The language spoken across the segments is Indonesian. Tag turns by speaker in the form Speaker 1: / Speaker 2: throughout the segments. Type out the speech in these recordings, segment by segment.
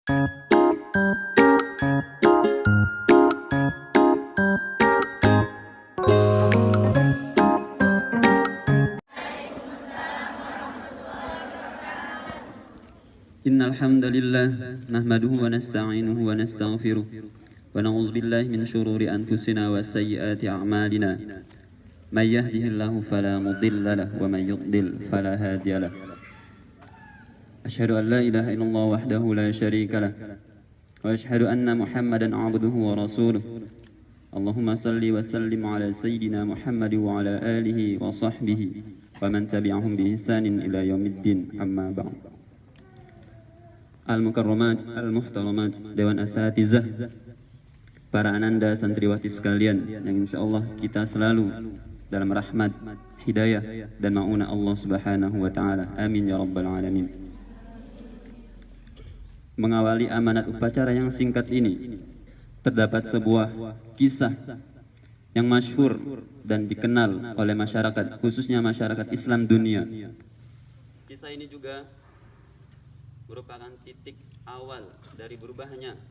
Speaker 1: Innal hamdalillah nahmaduhu wa nasta'inuhu wa nastaghfiruh wa na'udzu billahi min shururi anfusina wa sayyiati a'malina. May yahdihillahu fala mudilla lahu wa may yudlil fala hadiya lahu. Asyhadu an la ilaha illallah wahdahu la syarika lah wa asyhadu anna Muhammadan 'abduhu wa rasuluh. Allahumma salli wa sallim ala sayyidina Muhammad wa ala alihi wa sahbihi wa man tabi'ahum bi ihsanin ila yaumiddin, amma ba'd. Al-Mukarramat, Al-Muhtaramat, Dewan Asatizah, para ananda santriwati sekalian yang insyaallah kita selalu dalam rahmat, hidayah dan ma'unah Allah Subhanahu wa taala. Amin ya rabbal alamin. Mengawali amanat upacara yang singkat ini, terdapat sebuah kisah yang masyhur dan dikenal oleh masyarakat, khususnya masyarakat Islam dunia. Kisah ini juga merupakan titik awal dari berubahnya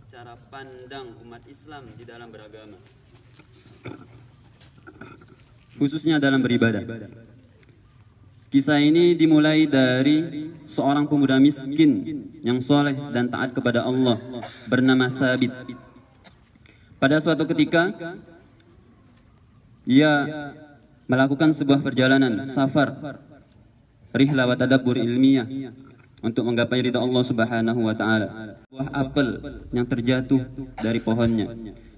Speaker 1: cara pandang umat Islam di dalam beragama, khususnya dalam beribadah. Kisah ini dimulai dari seorang pemuda miskin yang soleh dan taat kepada Allah bernama Thabit. Pada suatu ketika ia melakukan sebuah perjalanan safar, rihla wa tadabbur ilmiah, untuk menggapai ridha Allah Subhanahu wa taala. Buah apel yang terjatuh dari pohonnya.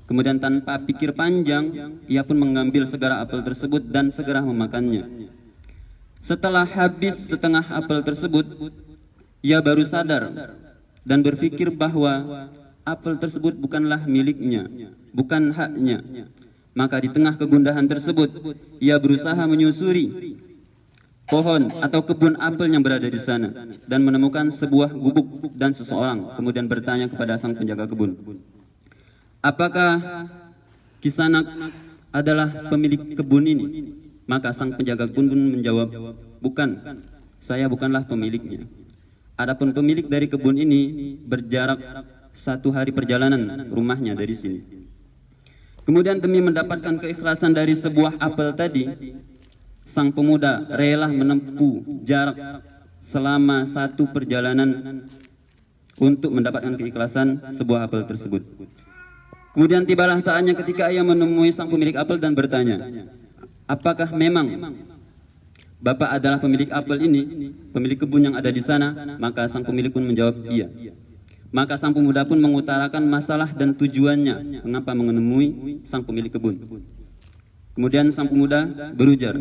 Speaker 1: Kemudian tanpa pikir panjang, ia pun mengambil segara apel tersebut dan segera memakannya. Setelah habis setengah apel tersebut, ia baru sadar dan berpikir bahwa apel tersebut bukanlah miliknya, bukan haknya. Maka di tengah kegundahan tersebut, ia berusaha menyusuri pohon atau kebun apel yang berada di sana dan menemukan sebuah gubuk dan seseorang. Kemudian bertanya kepada sang penjaga kebun, apakah Kisanak adalah pemilik kebun ini? Maka sang penjaga kebun pun menjawab, bukan, saya bukanlah pemiliknya. Adapun pemilik dari kebun ini berjarak 1 hari perjalanan rumahnya dari sini. Kemudian demi mendapatkan keikhlasan dari sebuah apel tadi, sang pemuda rela menempuh jarak selama 1 perjalanan untuk mendapatkan keikhlasan sebuah apel tersebut. Kemudian tibalah saatnya ketika ia menemui sang pemilik apel dan bertanya, apakah memang Bapak adalah pemilik apel ini, pemilik kebun yang ada di sana? Maka sang pemilik pun menjawab, iya. Maka sang pemuda pun mengutarakan masalah dan tujuannya mengapa menemui sang pemilik kebun. Kemudian sang pemuda berujar,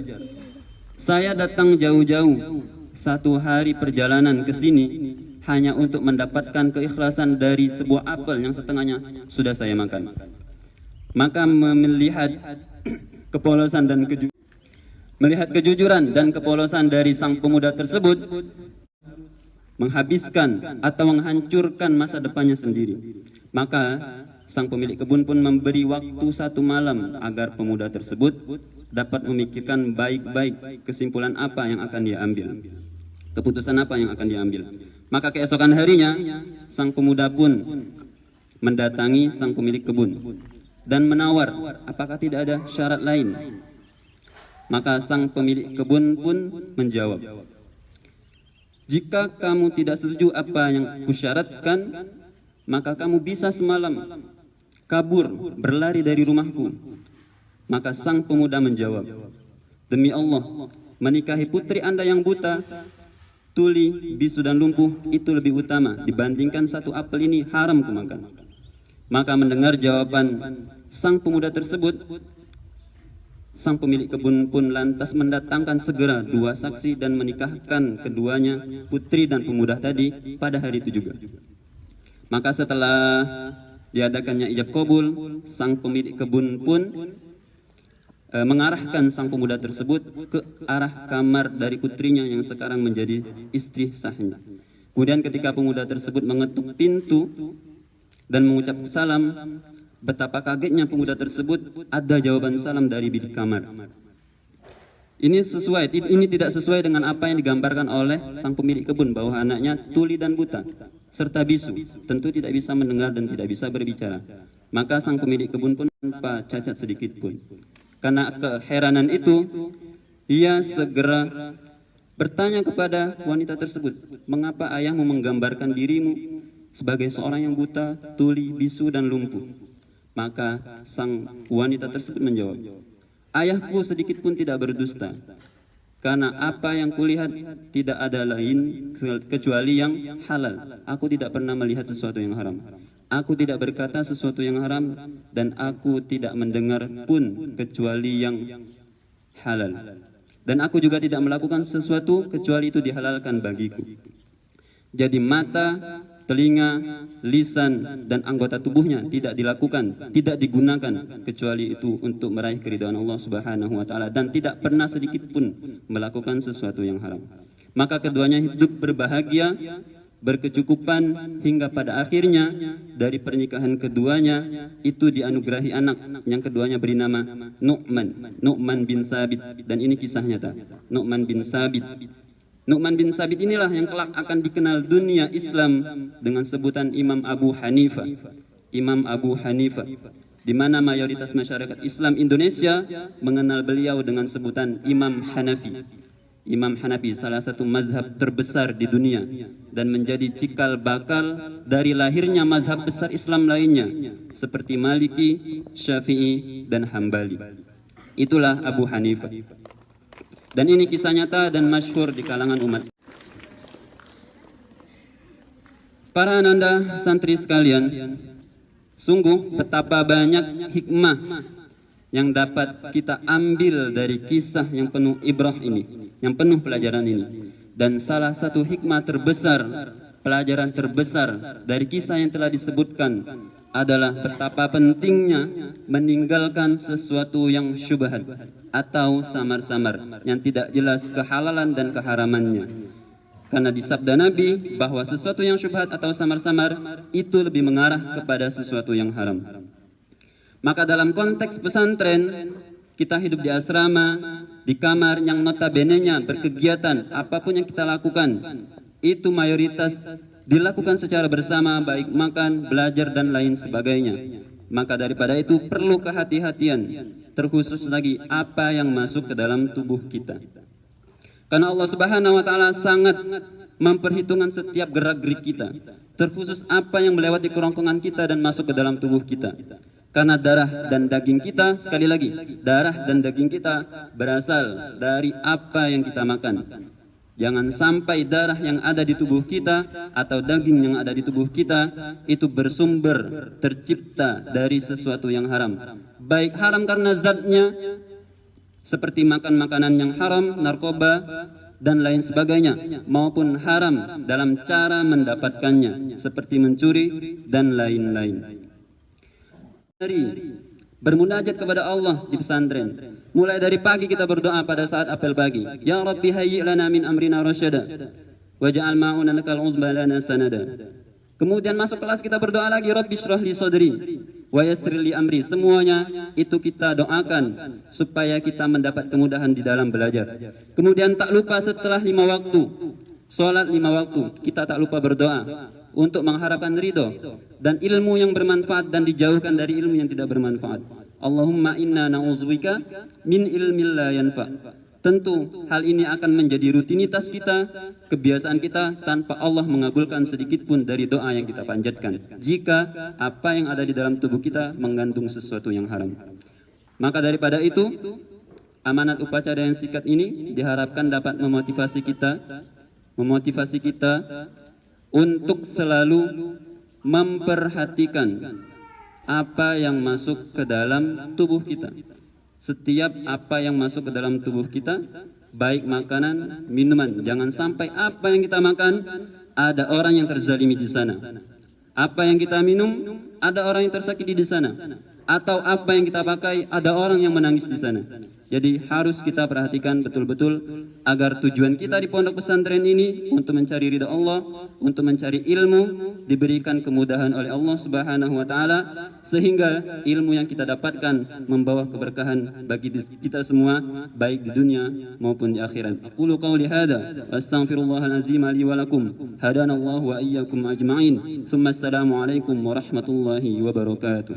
Speaker 1: saya datang jauh-jauh 1 hari perjalanan ke sini hanya untuk mendapatkan keikhlasan dari sebuah apel yang setengahnya sudah saya makan. Maka melihat kejujuran dan kepolosan dari sang pemuda tersebut, menghabiskan atau menghancurkan masa depannya sendiri. Maka sang pemilik kebun pun memberi waktu 1 malam agar pemuda tersebut dapat memikirkan baik-baik kesimpulan apa yang akan dia ambil, keputusan apa yang akan dia ambil. Maka keesokan harinya sang pemuda pun mendatangi sang pemilik kebun dan menawar apakah tidak ada syarat lain. Maka sang pemilik kebun pun menjawab, jika kamu tidak setuju apa yang kusyaratkan, maka kamu bisa semalam kabur, berlari dari rumahku. Maka sang pemuda menjawab, demi Allah, menikahi putri Anda yang buta, tuli, bisu dan lumpuh itu lebih utama dibandingkan 1 apel ini haram kumakan. Maka mendengar jawaban sang pemuda tersebut, sang pemilik kebun pun lantas mendatangkan segera 2 saksi dan menikahkan keduanya, putri dan pemuda tadi, pada hari itu juga. Maka setelah diadakannya ijab kabul, sang pemilik kebun pun mengarahkan sang pemuda tersebut ke arah kamar dari putrinya yang sekarang menjadi istri sahnya. Kemudian ketika pemuda tersebut mengetuk pintu dan mengucap salam, betapa kagetnya pemuda tersebut, ada jawaban salam dari bilik kamar. Ini tidak sesuai dengan apa yang digambarkan oleh sang pemilik kebun, bahwa anaknya tuli dan buta. serta bisu, tentu tidak bisa mendengar dan tidak bisa berbicara. Maka sang pemilik kebun pun tanpa cacat sedikit pun. Karena keheranan itu, ia segera bertanya kepada wanita tersebut, mengapa ayahmu menggambarkan dirimu sebagai seorang yang buta, tuli, bisu, dan lumpuh? Maka sang wanita tersebut menjawab, ayahku sedikit pun tidak berdusta, karena apa yang kulihat tidak ada lain kecuali yang halal. Aku tidak pernah melihat sesuatu yang haram. Aku tidak berkata sesuatu yang haram, dan aku tidak mendengar pun kecuali yang halal. Dan aku juga tidak melakukan sesuatu kecuali itu dihalalkan bagiku. Jadi mata, telinga, lisan, dan anggota tubuhnya tidak dilakukan, tidak digunakan kecuali itu untuk meraih keridhaan Allah Subhanahu wa taala, dan tidak pernah sedikit pun melakukan sesuatu yang haram. Maka keduanya hidup berbahagia, berkecukupan, hingga pada akhirnya dari pernikahan keduanya itu dianugerahi anak yang keduanya beri nama Nu'man bin Sabit, dan ini kisah nyata. Nu'man bin Sabit inilah yang kelak akan dikenal dunia Islam dengan sebutan Imam Abu Hanifah. Di mana mayoritas masyarakat Islam Indonesia mengenal beliau dengan sebutan Imam Hanafi. Imam Hanafi salah satu mazhab terbesar di dunia dan menjadi cikal bakal dari lahirnya mazhab besar Islam lainnya seperti Maliki, Syafi'i, dan Hambali. Itulah Abu Hanifah. Dan ini kisah nyata dan masyhur di kalangan umat. Para ananda santri sekalian, sungguh betapa banyak hikmah yang dapat kita ambil dari kisah yang penuh ibrah ini, yang penuh pelajaran ini. Dan salah satu hikmah terbesar, pelajaran terbesar dari kisah yang telah disebutkan adalah betapa pentingnya meninggalkan sesuatu yang syubhat atau samar-samar, yang tidak jelas kehalalan dan keharamannya. Karena disabda Nabi bahwa sesuatu yang syubhat atau samar-samar itu lebih mengarah kepada sesuatu yang haram. Maka dalam konteks pesantren, kita hidup di asrama, di kamar yang notabene-nya berkegiatan, apapun yang kita lakukan itu mayoritas dilakukan secara bersama, baik makan, belajar, dan lain sebagainya. Maka daripada itu perlu kehati-hatian, terkhusus lagi apa yang masuk ke dalam tubuh kita. Karena Allah Subhanahu wa taala sangat memperhitungkan setiap gerak-gerik kita, terkhusus apa yang melewati kerongkongan kita dan masuk ke dalam tubuh kita. Karena darah dan daging kita, sekali lagi, darah dan daging kita berasal dari apa yang kita makan. Jangan sampai darah yang ada di tubuh kita atau daging yang ada di tubuh kita itu bersumber tercipta dari sesuatu yang haram. Baik haram karena zatnya, seperti makan makanan yang haram, narkoba, dan lain sebagainya, maupun haram dalam cara mendapatkannya, seperti mencuri dan lain-lain. Dari bermunajat kepada Allah di pesantren, mulai dari pagi kita berdoa pada saat apel pagi, ya Rabbi hayyi' lana min amrina rasyada waj'al ma'unanakal uzba lana sanada. Kemudian masuk kelas kita berdoa lagi, Rabbi shrah li sadri wa yassir li amri. Semuanya itu kita doakan supaya kita mendapat kemudahan di dalam belajar. Kemudian tak lupa setelah 5 waktu, sholat 5 waktu, kita tak lupa berdoa untuk mengharapkan ridho dan ilmu yang bermanfaat dan dijauhkan dari ilmu yang tidak bermanfaat. Allahumma inna na'udzubika min ilmin la yanfa. Tentu hal ini akan menjadi rutinitas kita, kebiasaan kita, tanpa Allah mengabulkan sedikit pun dari doa yang kita panjatkan, jika apa yang ada di dalam tubuh kita mengandung sesuatu yang haram. Maka daripada itu, amanat upacara yang singkat ini diharapkan dapat memotivasi kita untuk selalu memperhatikan apa yang masuk ke dalam tubuh kita. Setiap apa yang masuk ke dalam tubuh kita, baik makanan, minuman, jangan sampai apa yang kita makan ada orang yang terzalimi di sana. Apa yang kita minum ada orang yang tersakiti di sana. Atau apa yang kita pakai ada orang yang menangis di sana. Jadi harus kita perhatikan betul-betul agar tujuan kita di pondok pesantren ini untuk mencari ridha Allah, untuk mencari ilmu, diberikan kemudahan oleh Allah Subhanahu wa taala, sehingga ilmu yang kita dapatkan membawa keberkahan bagi kita semua baik di dunia maupun di akhirat. Aqulu qawli hadza wa astaghfirullahal azim li wa lakum. Hadanallahu wa iyyakum ajma'in. Tsumma assalamu alaikum warahmatullahi wabarakatuh.